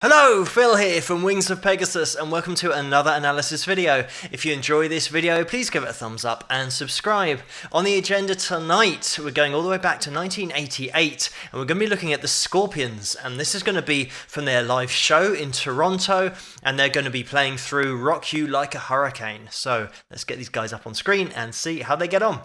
Hello, Phil here from Wings of Pegasus and welcome to another analysis video. If you enjoy this video, please give it a thumbs up and subscribe. On the agenda tonight, we're going all the way back to 1988 and we're going to be looking at the Scorpions, and this is going to be from their live show in Toronto, and they're going to be playing through Rock You Like a Hurricane. So let's get these guys up on screen and see how they get on.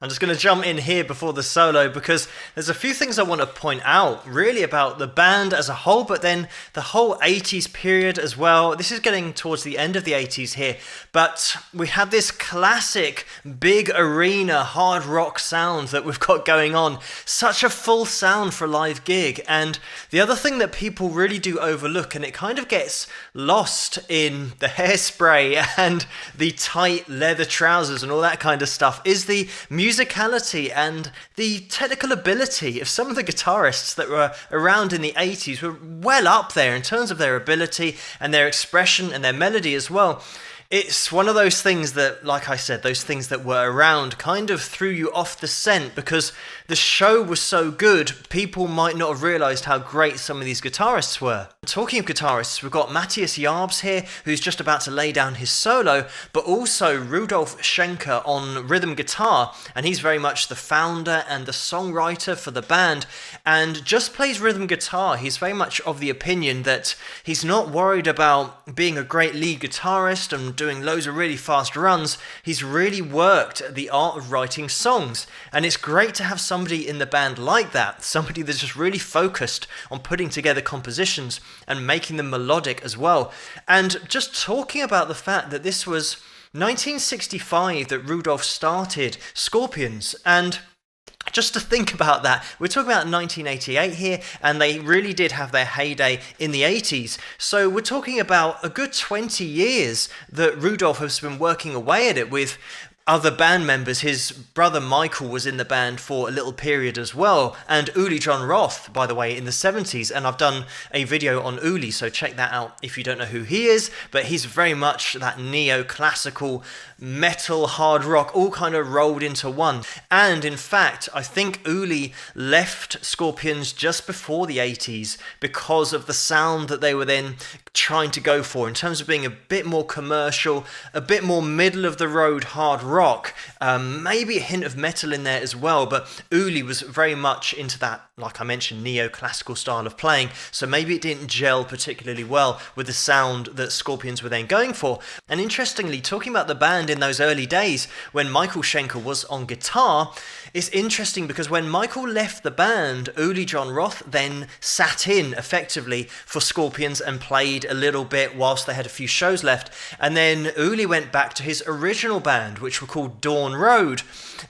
I'm just going to jump in here before the solo because there's a few things I want to point out really about the band as a whole, but then the whole 80s period as well. This is getting towards the end of the 80s here, but we have this classic big arena hard rock sound that we've got going on. Such a full sound for a live gig. And the other thing that people really do overlook, and it kind of gets lost in the hairspray and the tight leather trousers and all that kind of stuff, is the musicality and the technical ability of some of the guitarists that were around in the 80s. Were well up there in terms of their ability and their expression and their melody as well. It's one of those things that, like I said, those things that were around kind of threw you off the scent because the show was so good, people might not have realised how great some of these guitarists were. Talking of guitarists, we've got Matthias Jarbs here, who's just about to lay down his solo, but also Rudolf Schenker on rhythm guitar, and he's very much the founder and the songwriter for the band, and just plays rhythm guitar. He's very much of the opinion that he's not worried about being a great lead guitarist and doing loads of really fast runs. He's really worked at the art of writing songs, and it's great to have somebody in the band like that, somebody that's just really focused on putting together compositions and making them melodic as well. And just talking about the fact that this was 1965 that Rudolf started Scorpions, and just to think about that, we're talking about 1988 here, and they really did have their heyday in the 80s. So we're talking about a good 20 years that Rudolf has been working away at it with other band members. His brother Michael was in the band for a little period as well, and Uli John Roth, by the way, in the 70s, and I've done a video on Uli, so check that out if you don't know who he is, but he's very much that neoclassical metal, hard rock, all kind of rolled into one. And in fact, I think Uli left Scorpions just before the 80s because of the sound that they were then trying to go for in terms of being a bit more commercial, a bit more middle of the road hard rock, maybe a hint of metal in there as well, but Uli was very much into that, like I mentioned, neoclassical style of playing, so maybe it didn't gel particularly well with the sound that Scorpions were then going for. And interestingly, talking about the band in those early days when Michael Schenker was on guitar, it's interesting because when Michael left the band, Uli John Roth then sat in effectively for Scorpions and played a little bit whilst they had a few shows left, and then Uli went back to his original band, which were called Dawn Road,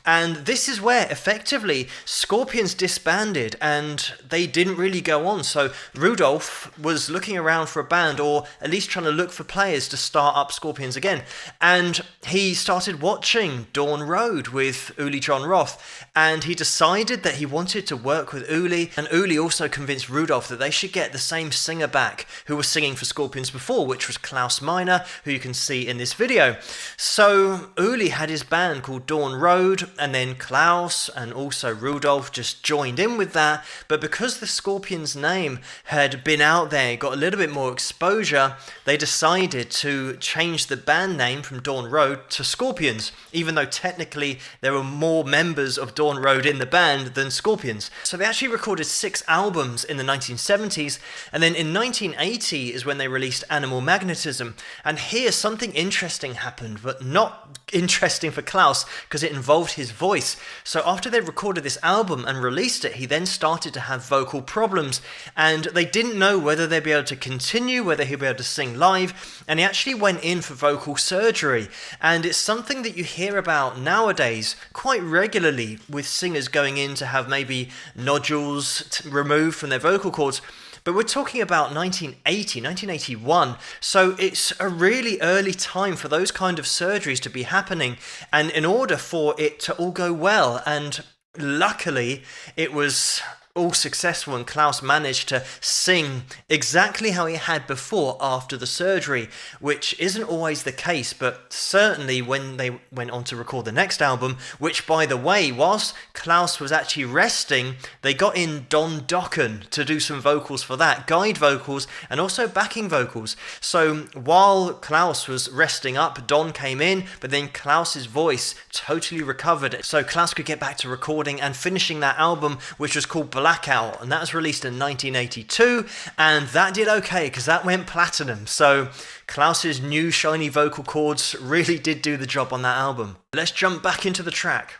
and this is where effectively Scorpions disbanded and they didn't really go on. So Rudolph was looking around for a band, or at least trying to look for players to start up Scorpions again, and he started watching Dawn Road with Uli John Roth, and he decided that he wanted to work with Uli, and Uli also convinced Rudolph that they should get the same singer back who was singing for Scorpions before, which was Klaus Meine, who you can see in this video. So Uli had his band called Dawn Road, and then Klaus and also Rudolph just joined in with that, but because the Scorpions name had been out there, got a little bit more exposure, they decided to change the band name from Dawn Road to Scorpions, even though technically there were more members of Dawn Road in the band than Scorpions. So they actually recorded 6 albums in the 1970s, and then in 1980 is when they released Animal Magnetism, and here something interesting happened, but not interesting for Klaus because it involved his voice. So after they recorded this album and released it, he then started to have vocal problems, and they didn't know whether they'd be able to continue, whether he'd be able to sing live, and he actually went in for vocal surgery. And it's something that you hear about nowadays quite regularly with singers going in to have maybe nodules removed from their vocal cords. But we're talking about 1980, 1981, so it's a really early time for those kind of surgeries to be happening, and in order for it to all go well, and luckily it was all successful, and Klaus managed to sing exactly how he had before after the surgery, which isn't always the case, but certainly when they went on to record the next album, which, by the way, whilst Klaus was actually resting, they got in Don Dokken to do some vocals for that, guide vocals and also backing vocals. So while Klaus was resting up, Don came in, but then Klaus's voice totally recovered, so Klaus could get back to recording and finishing that album, which was called Blackout, and that was released in 1982, and that did okay because that went platinum. So Klaus's new shiny vocal cords really did do the job on that album. Let's jump back into the track.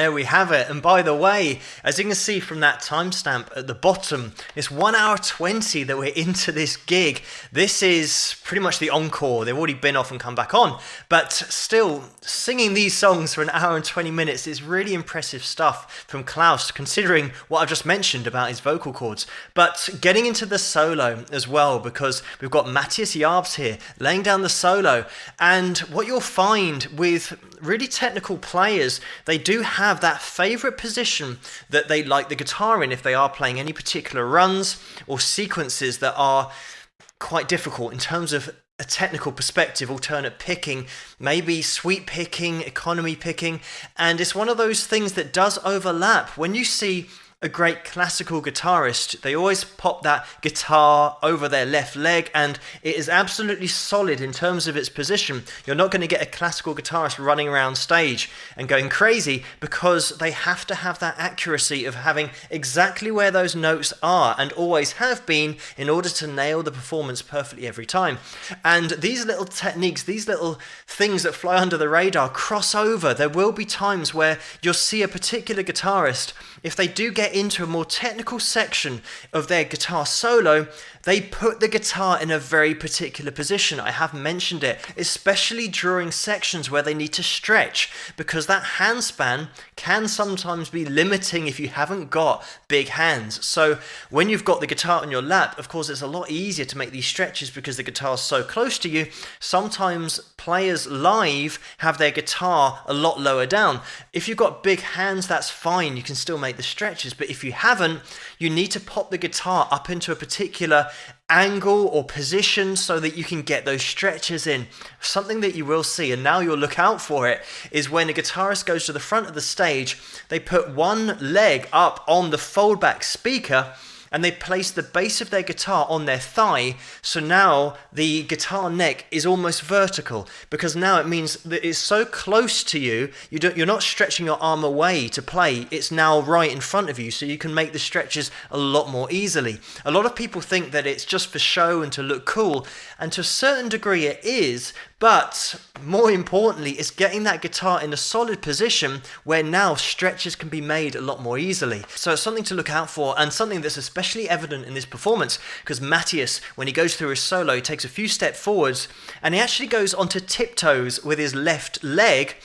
there we have it. And by the way, as you can see from that timestamp at the bottom, it's 1 hour 20 that we're into this gig. This is pretty much the encore. They've already been off and come back on. But still, singing these songs for 1 hour and 20 minutes is really impressive stuff from Klaus, considering what I've just mentioned about his vocal cords. But getting into the solo as well, because we've got Matthias Jarbs here laying down the solo. And what you'll find with really technical players, they do have that favorite position that they like the guitar in if they are playing any particular runs or sequences that are quite difficult in terms of a technical perspective, alternate picking, maybe sweep picking, economy picking, and it's one of those things that does overlap. When you see a great classical guitarist, they always pop that guitar over their left leg, and it is absolutely solid in terms of its position. You're not going to get a classical guitarist running around stage and going crazy, because they have to have that accuracy of having exactly where those notes are and always have been in order to nail the performance perfectly every time. And these little techniques, these little things that fly under the radar cross over. There will be times where you'll see a particular guitarist, if they do get into a more technical section of their guitar solo, they put the guitar in a very particular position. I have mentioned it, especially during sections where they need to stretch, because that hand span can sometimes be limiting if you haven't got big hands. So when you've got the guitar on your lap, of course, it's a lot easier to make these stretches because the guitar's so close to you. Sometimes players live have their guitar a lot lower down. If you've got big hands, that's fine. You can still make the stretches. But if you haven't, you need to pop the guitar up into a particular angle or position so that you can get those stretches in. Something that you will see, and now you'll look out for it, is when a guitarist goes to the front of the stage, they put one leg up on the foldback speaker and they place the base of their guitar on their thigh, so now the guitar neck is almost vertical, because now it means that it's so close to you, you're not stretching your arm away to play, it's now right in front of you, so you can make the stretches a lot more easily. A lot of people think that it's just for show and to look cool, and to a certain degree it is, but more importantly, it's getting that guitar in a solid position where now stretches can be made a lot more easily. So it's something to look out for, and something that's especially evident in this performance, because Matthias, when he goes through his solo, he takes a few steps forwards and he actually goes onto tiptoes with his left leg,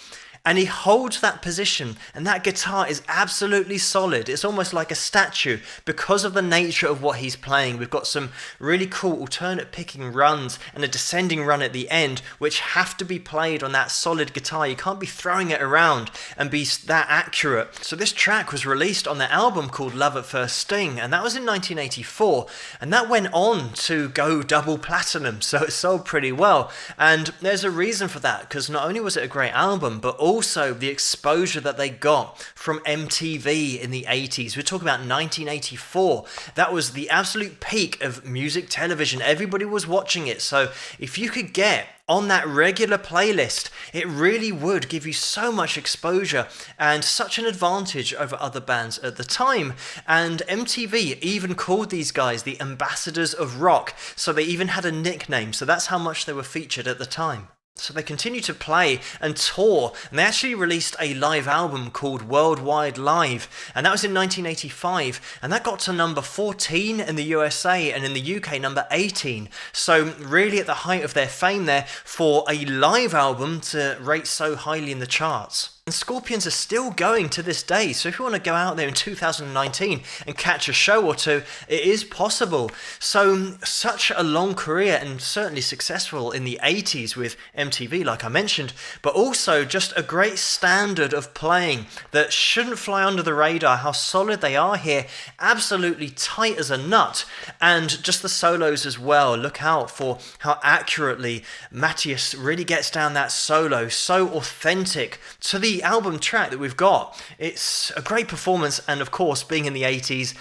and he holds that position, and that guitar is absolutely solid. It's almost like a statue because of the nature of what he's playing. We've got some really cool alternate picking runs and a descending run at the end, which have to be played on that solid guitar. You can't be throwing it around and be that accurate. So this track was released on the album called Love at First Sting, and that was in 1984, and that went on to go double platinum, so it sold pretty well. And there's a reason for that, because not only was it a great album, but also the exposure that they got from MTV in the 80s. We're talking about 1984. That was the absolute peak of music television. Everybody was watching it. So if you could get on that regular playlist, it really would give you so much exposure and such an advantage over other bands at the time. And MTV even called these guys the ambassadors of rock. So they even had a nickname. So that's how much they were featured at the time. So they continue to play and tour, and they actually released a live album called Worldwide Live, and that was in 1985, and that got to number 14 in the USA, and in the UK number 18. So really at the height of their fame there, for a live album to rate so highly in the charts. And Scorpions are still going to this day, so if you want to go out there in 2019 and catch a show or two, it is possible. So such a long career, and certainly successful in the 80s with MTV, like I mentioned, but also just a great standard of playing that shouldn't fly under the radar. How solid they are here, absolutely tight as a nut, and just the solos as well. Look out for how accurately Matthias really gets down that solo, so authentic to the album track that we've got. It's a great performance, and of course, being in the 80s,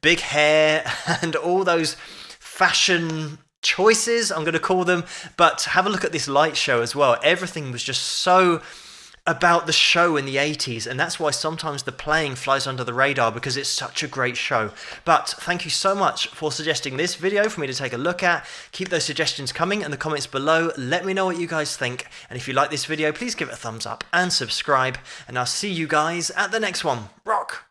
big hair and all those fashion choices, I'm going to call them, but have a look at this light show as well. Everything was just so about the show in the 80s, and that's why sometimes the playing flies under the radar, because it's such a great show. But thank you so much for suggesting this video for me to take a look at. Keep those suggestions coming in the comments below. Let me know what you guys think, and if you like this video, please give it a thumbs up and subscribe, and I'll see you guys at the next one. Rock!